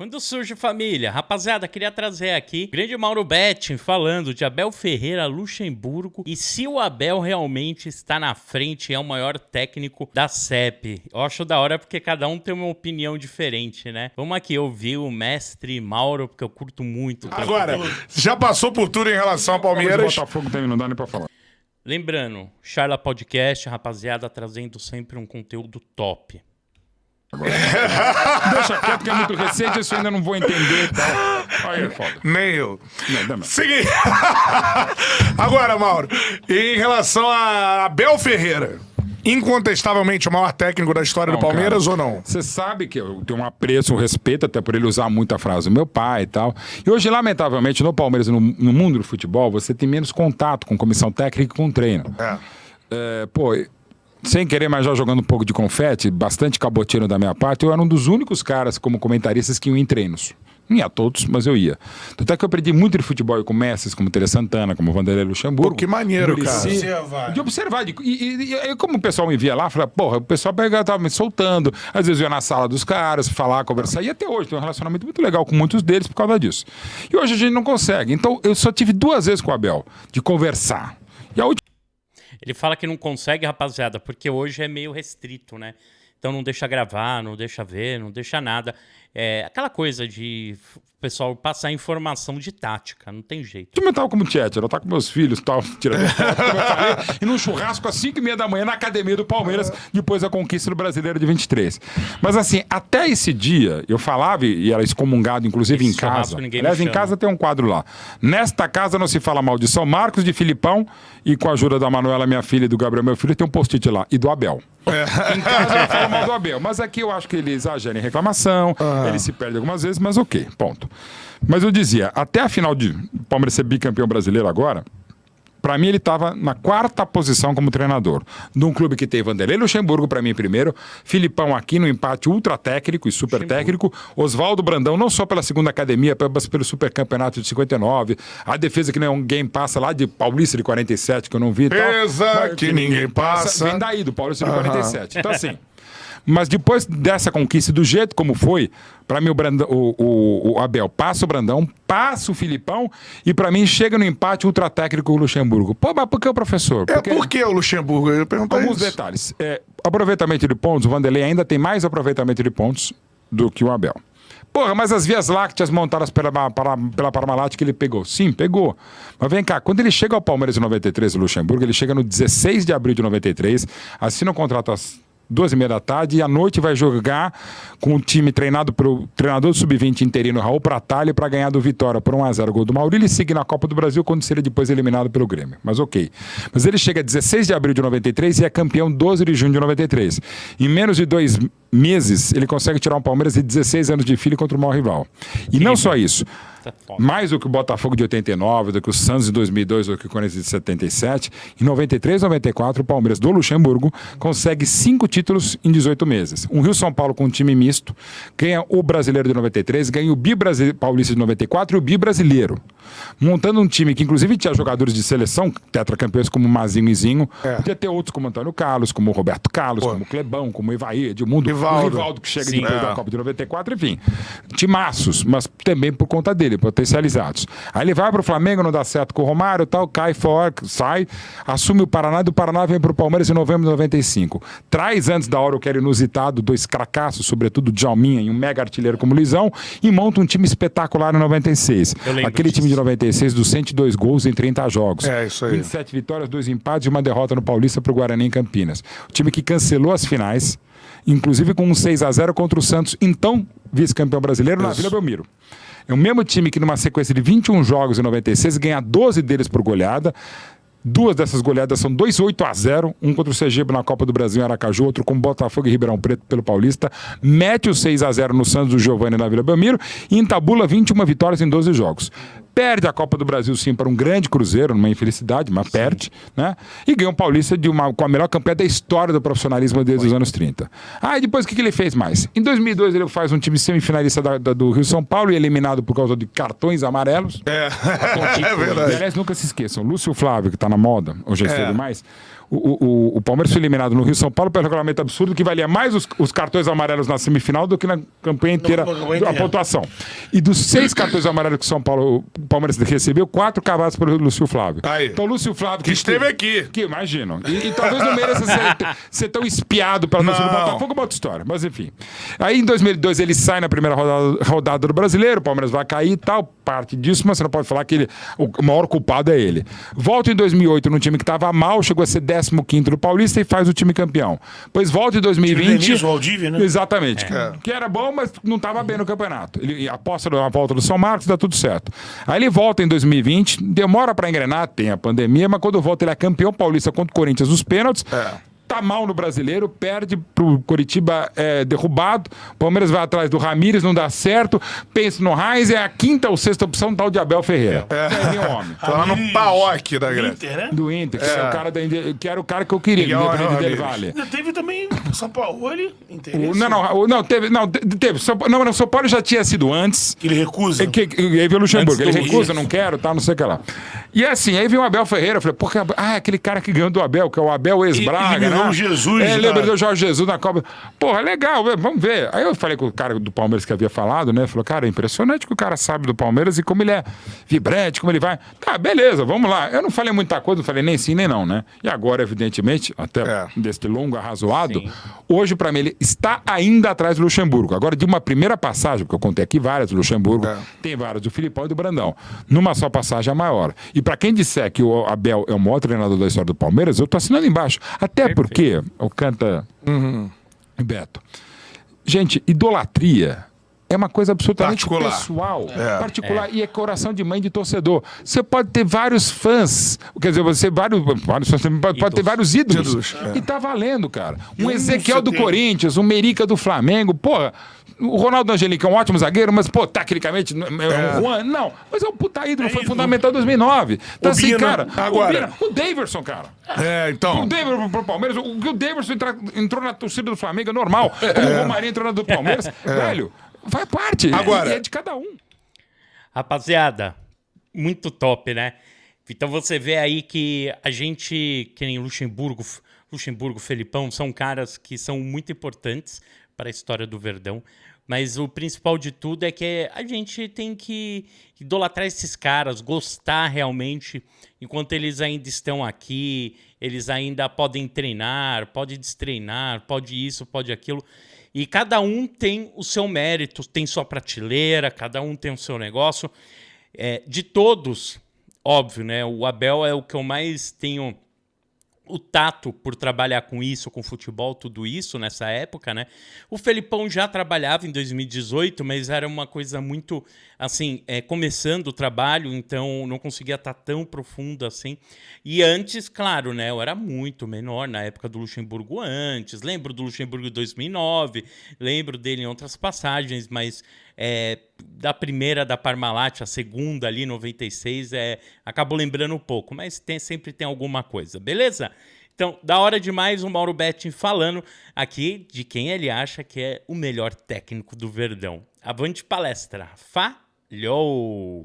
Quando surge família, rapaziada, queria trazer aqui grande Mauro Betting falando de Abel Ferreira, Luxemburgo e se o Abel realmente está na frente e é o maior técnico da CEP. Eu acho da hora porque cada um tem uma opinião diferente, né? Vamos aqui ouvir o mestre Mauro, porque eu curto muito. Agora, já passou por tudo em relação ao Palmeiras. Botafogo também não dá nem pra falar. Lembrando, Charla Podcast, rapaziada, trazendo sempre um conteúdo top. Deixa quieto que é muito recente, isso eu ainda não vou entender. Tá? Aí é foda. Nem eu. Não. Seguinte. Agora, Mauro, em relação a Abel Ferreira, incontestavelmente o maior técnico da história do Palmeiras, cara, ou não? Você sabe que eu tenho um apreço, um respeito, até por ele usar muito a frase do meu pai e tal. E hoje, lamentavelmente, no Palmeiras, no mundo do futebol, você tem menos contato com comissão técnica e com treino. Sem querer, mas já jogando um pouco de confete, bastante cabotinho da minha parte, eu era um dos únicos caras, como comentaristas, que iam em treinos. Não ia todos, mas eu ia. Tanto é que eu aprendi muito de futebol com mestres como Tele Santana, como Vanderlei Luxemburgo. Pô, que maneiro, cara. De observar. E como o pessoal me via lá, falava, porra, o pessoal tava me soltando. Às vezes eu ia na sala dos caras, falar, conversar. E até hoje tem um relacionamento muito legal com muitos deles por causa disso. E hoje a gente não consegue. Então eu só tive 2 vezes com o Abel de conversar. E a última... Ele fala que não consegue, rapaziada, porque hoje é meio restrito, né? Então não deixa gravar, não deixa ver, não deixa nada. É aquela coisa de o pessoal passar informação de tática, não tem jeito. Eu tava como Tietchan, eu tava com meus filhos, tava tirando foto, como eu falei, e num churrasco às 5h30 da manhã na academia do Palmeiras, depois da conquista do Brasileiro de 23. Mas assim, até esse dia, eu falava, e era excomungado, inclusive em casa. Aliás, em casa tem um quadro lá. Nesta casa não se fala mal de São Marcos, de Filipão, e com a ajuda da Manuela, minha filha, e do Gabriel, meu filho, tem um post-it lá, e do Abel. Em casa eu falo mal do Abel, mas aqui eu acho que ele exagera em reclamação, ele se perde algumas vezes, mas ok, ponto. Mas eu dizia, até a final de Palmeiras ser bicampeão brasileiro agora, pra mim ele estava na 4ª posição como treinador. De um clube que tem Vanderlei Luxemburgo, pra mim primeiro, Filipão aqui no empate ultra técnico e super técnico, Oswaldo Brandão, não só pela segunda academia, mas pelo super campeonato de 59, a defesa que ninguém passa lá de Paulista de 47, que eu não vi. Pesa que ninguém passa. Vem daí, do Paulista de 47. Então assim... Mas depois dessa conquista, do jeito como foi, pra mim o Abel passa o Brandão, passa o Filipão e pra mim chega no empate ultra técnico com o Luxemburgo. Pô, mas por que o professor? Por que o Luxemburgo? Eu ia perguntar alguns detalhes. Aproveitamento de pontos, o Vanderlei ainda tem mais aproveitamento de pontos do que o Abel. Porra, mas as vias lácteas montadas pela Parmalat que ele pegou. Sim, pegou. Mas vem cá, quando ele chega ao Palmeiras em 93, o Luxemburgo, ele chega no 16 de abril de 93, assina um contrato às 2h30 da tarde, e à noite vai jogar com o time treinado pelo treinador do Sub-20 interino Raul Pratalho para ganhar do Vitória por 1-0, gol do Maurílio, e seguir na Copa do Brasil quando seria depois eliminado pelo Grêmio. Mas ok. Mas ele chega 16 de abril de 93 e é campeão 12 de junho de 93. Em menos de 2 meses, ele consegue tirar um Palmeiras de 16 anos de filho contra o maior rival. E não só isso. Mais do que o Botafogo de 89, do que o Santos de 2002, do que o Corinthians de 77. Em 93 e 94, o Palmeiras do Luxemburgo consegue 5 títulos em 18 meses. Um Rio-São Paulo com um time misto, ganha o Brasileiro de 93, ganha o Bi-Paulista de 94 e o Bi-Brasileiro. Montando um time que inclusive tinha jogadores de seleção, tetracampeões como Mazinho e Zinho, podia ter outros como Antônio Carlos, como Roberto Carlos, como Clebão, como Ivaí, Edmundo, o Rivaldo que chega depois da Copa de 94, enfim. Timaços, mas também por conta dele, potencializados. Aí ele vai pro Flamengo, não dá certo com o Romário, tal, cai fora, sai, assume o Paraná, e do Paraná vem pro Palmeiras em novembro de 95. Traz antes da hora o que era inusitado, 2 cracassos, sobretudo Djalminha e um mega artilheiro como Luizão, e monta um time espetacular em 96. Aquele time de 96 dos 102 gols em 30 jogos. Isso aí. 27 vitórias, 2 empates e uma derrota no Paulista pro Guarani em Campinas. O time que cancelou as finais, inclusive com um 6-0 contra o Santos, então vice-campeão brasileiro, na Vila Belmiro. É o mesmo time que numa sequência de 21 jogos em 96 ganha 12 deles por goleada. 2 dessas goleadas são 2 8-0, um contra o Sergipe na Copa do Brasil em Aracaju, outro com Botafogo e Ribeirão Preto pelo Paulista, mete o 6-0 no Santos do Giovani na Vila Belmiro e entabula 21 vitórias em 12 jogos. Perde a Copa do Brasil, sim, para um grande Cruzeiro, numa infelicidade, mas perde, né? E ganha um Paulista com a melhor campanha da história do profissionalismo desde os anos 30. E depois o que ele fez mais? Em 2002 ele faz um time semifinalista do Rio-São Paulo e eliminado por causa de cartões amarelos. É verdade. E, aliás, nunca se esqueçam, Lúcio Flávio, que está na moda, hoje é cedo mais, o Palmeiras foi eliminado no Rio São Paulo pelo regulamento absurdo que valia mais os cartões amarelos na semifinal do que na campanha inteira a pontuação. E dos 6 cartões amarelos que o Palmeiras recebeu, 4 cavados pelo Lúcio Flávio. Aí. Então o Lúcio Flávio... Que esteve aqui. Que imagino. E talvez não mereça ser tão espiado pela torcida do Botafogo, é uma outra história. Mas enfim. Aí em 2002 ele sai na primeira rodada do Brasileiro, o Palmeiras vai cair e tal, parte disso, mas você não pode falar que o maior culpado é ele. Volta em 2008 num time que estava mal, chegou a ser 15º do Paulista e faz o time campeão. Pois volta em 2020... O Valdívia, né? Exatamente. Que era bom, mas não estava bem no campeonato. Ele aposta na volta do São Marcos, dá tudo certo. Aí ele volta em 2020, demora para engrenar, tem a pandemia, mas quando volta ele é campeão paulista contra o Corinthians nos pênaltis. Tá mal no Brasileiro, perde pro Coritiba, derrubado. Palmeiras vai atrás do Ramírez, não dá certo. Pensa no Reis, é a 5ª ou 6ª opção, tal de Abel Ferreira. É meu homem. Tá lá no Paok da Grécia. Inter, né? Do Inter, que era o cara que eu queria, independente dele vale. Ainda teve também São Paulo, interesse. Teve. São Paulo já tinha sido antes. Que ele recusa. Que veio o Luxemburgo. Ele recusa, isso. não quero, tá, não sei o que lá. E assim, aí veio o Abel Ferreira. Eu falei, porra, aquele cara que ganhou do Abel, que é o Abel ex-Braga, né? O Jesus. Lembra do Jorge Jesus na Copa. Porra, legal, vamos ver. Aí eu falei com o cara do Palmeiras que havia falado, né? Falou, cara, é impressionante que o cara sabe do Palmeiras e como ele é vibrante, como ele vai. Tá, beleza, vamos lá. Eu não falei muita coisa, não falei nem sim nem não, né? E agora, evidentemente, até deste longo arrazoado, hoje, pra mim, ele está ainda atrás do Luxemburgo. Agora, de uma primeira passagem, porque eu contei aqui várias do Luxemburgo, tem várias do Filipão e do Brandão. Numa só passagem é maior. E pra quem disser que o Abel é o maior treinador da história do Palmeiras, eu tô assinando embaixo. Até porque o canta Beto. Gente, idolatria é uma coisa absolutamente pessoal, particular, e é coração de mãe de torcedor. Você pode ter vários fãs, quer dizer, pode ter vários ídolos. E tá valendo, cara. Um Ezequiel do Corinthians, um Merica do Flamengo, porra. O Ronaldo Angelique é um ótimo zagueiro, mas, pô, tecnicamente, é um Juan. Não, mas é um puta ídolo, foi fundamental em 2009. Então, assim, cara, o Daverson, cara. Então. O Daverson pro Palmeiras, o Daverson entrou na torcida do Flamengo é normal. O Romarinho entrou na do Palmeiras, velho, faz parte. Agora, é de cada um. Rapaziada, muito top, né? Então você vê aí que a gente, que nem Luxemburgo, Felipão, são caras que são muito importantes para a história do Verdão, mas o principal de tudo é que a gente tem que idolatrar esses caras, gostar realmente, enquanto eles ainda estão aqui, eles ainda podem treinar, pode destreinar, pode isso, pode aquilo, e cada um tem o seu mérito, tem sua prateleira, cada um tem o seu negócio. De todos, óbvio, né? O Abel é o que eu mais tenho o tato por trabalhar com isso, com futebol, tudo isso nessa época, né? O Felipão já trabalhava em 2018, mas era uma coisa muito, assim, começando o trabalho, então não conseguia estar tão profundo assim. E antes, claro, né? Eu era muito menor na época do Luxemburgo antes, lembro do Luxemburgo em 2009, lembro dele em outras passagens, mas da primeira da Parmalat, a segunda ali, 96, acabou lembrando um pouco, mas sempre tem alguma coisa, beleza? Então, da hora demais o Mauro Betting falando aqui de quem ele acha que é o melhor técnico do Verdão. Avante palestra. Falhou!